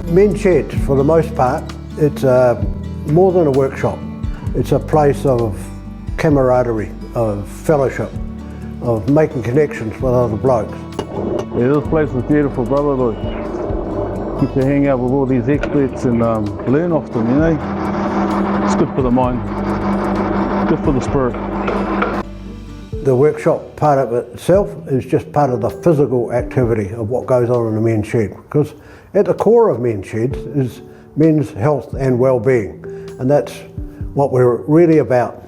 Mens Shed, for the most part, it's more than a workshop. It's a place of camaraderie, of fellowship, of making connections with other blokes. Yeah, this place is beautiful, brother. Look, get to hang out with all these experts and learn off them, you know. It's good for the mind, good for the spirit. The workshop part of it itself is just part of the physical activity of what goes on in the Mens Shed, because at the core of Mens Sheds is men's health and well-being, and that's what we're really about.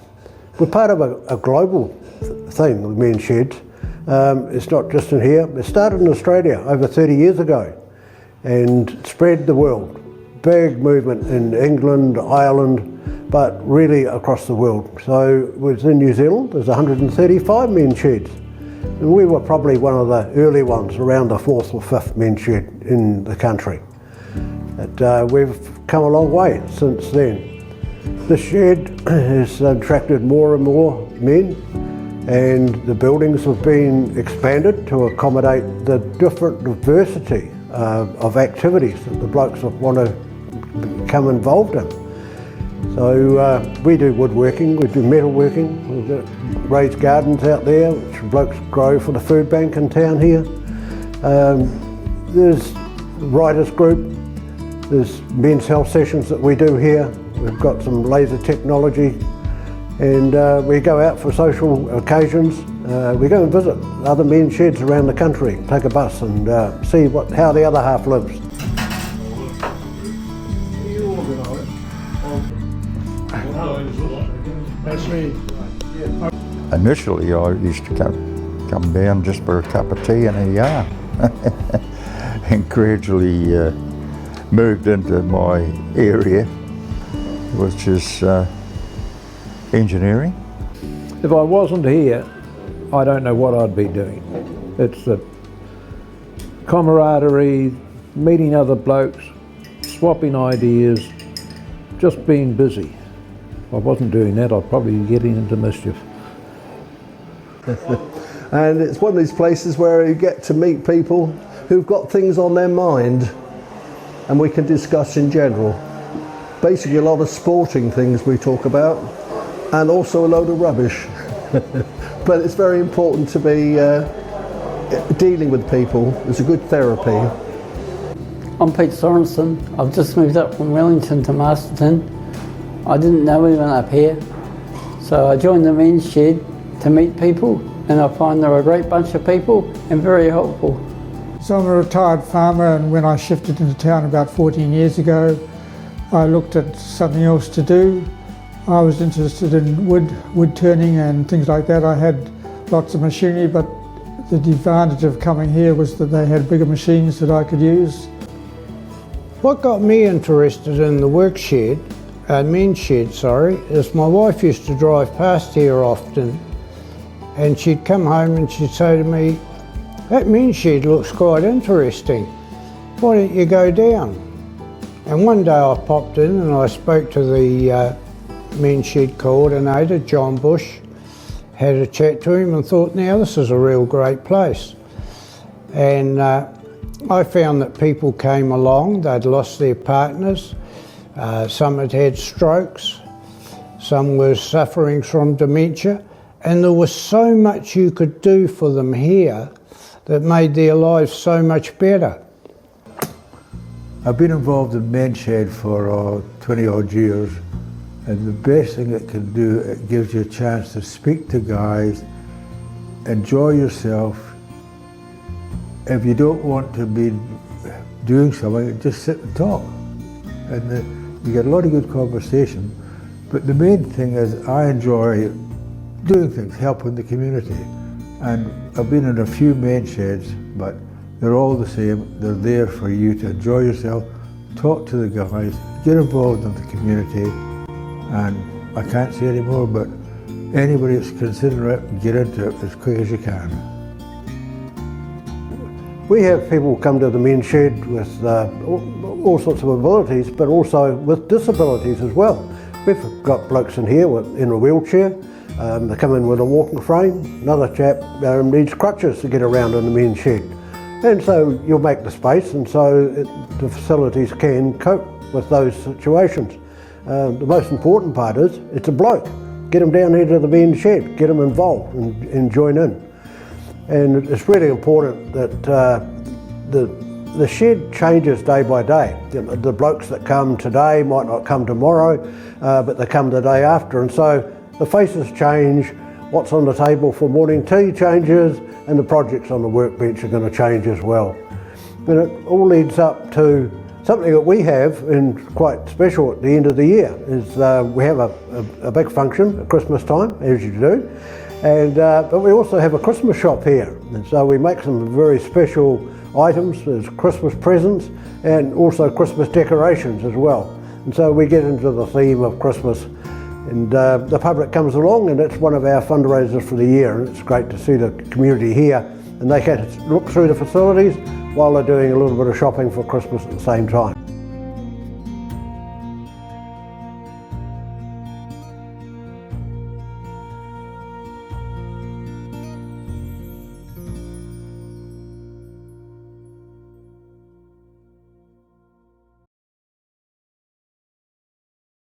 We're part of a global thing with Mens Sheds. It's not just in here. It started in Australia over 30 years ago and spread the world. Big movement in England, Ireland, but really across the world. So within New Zealand, there's 135 Mens Sheds. And we were probably one of the early ones, around the 4th or 5th Mens Shed in the country. But we've come a long way since then. The shed has attracted more and more men, and the buildings have been expanded to accommodate the different diversity of activities that the blokes want to become involved in. So we do woodworking, we do metalworking, we've got raised gardens out there which blokes grow for the food bank in town here. There's writers group, there's men's health sessions that we do here. We've got some laser technology, and we go out for social occasions. We go and visit other men's sheds around the country, take a bus and see how the other half lives. Initially I used to come down just for a cup of tea and a yarn and gradually moved into my area, which is engineering. If I wasn't here, I don't know what I'd be doing. It's the camaraderie, meeting other blokes, swapping ideas, just being busy. If I wasn't doing that, I'd probably be getting into mischief. And it's one of these places where you get to meet people who've got things on their mind and we can discuss in general. Basically a lot of sporting things we talk about, and also a load of rubbish. But it's very important to be dealing with people. It's a good therapy. I'm Pete Sorensen. I've just moved up from Wellington to Masterton. I didn't know anyone up here, so I joined the Mens Shed to meet people, and I find they're a great bunch of people and very helpful. So I'm a retired farmer, and when I shifted into town about 14 years ago, I looked at something else to do. I was interested in wood turning and things like that. I had lots of machinery, but the advantage of coming here was that they had bigger machines that I could use. What got me interested in the Mens Shed, is my wife used to drive past here often, and she'd come home and she'd say to me, "That Mens Shed looks quite interesting. Why don't you go down?" And one day I popped in and I spoke to the Mens Shed coordinator, John Bush, had a chat to him and thought, now this is a real great place. And I found that people came along, they'd lost their partners, some had had strokes, some were suffering from dementia, and there was so much you could do for them here that made their lives so much better. I've been involved in Mens Shed for 20 odd years, and the best thing it can do, it gives you a chance to speak to guys, enjoy yourself. If you don't want to be doing something, just sit and talk. And you get a lot of good conversation. But the main thing is I enjoy doing things, helping the community. And I've been in a few Mens Sheds, but they're all the same. They're there for you to enjoy yourself, talk to the guys, get involved in the community. And I can't say any more, but anybody that's considering it, get into it as quick as you can. We have people come to the Mens Shed with all sorts of abilities, but also with disabilities as well. We've got blokes in here in a wheelchair. They come in with a walking frame. Another chap needs crutches to get around in the Mens Shed. And so you'll make the space, and so the facilities can cope with those situations. The most important part is it's a bloke. Get them down here to the men's shed, get them involved and join in. And it's really important that the shed changes day by day. The blokes that come today might not come tomorrow, but they come the day after. And so the faces change, what's on the table for morning tea changes, and the projects on the workbench are going to change as well. And it all leads up to something that we have, and quite special at the end of the year, is we have a big function at Christmas time, as you do, and but we also have a Christmas shop here, and so we make some very special items as Christmas presents and also Christmas decorations as well. And so we get into the theme of Christmas, and the public comes along, and it's one of our fundraisers for the year, and it's great to see the community here, and they can look through the facilities while they're doing a little bit of shopping for Christmas at the same time.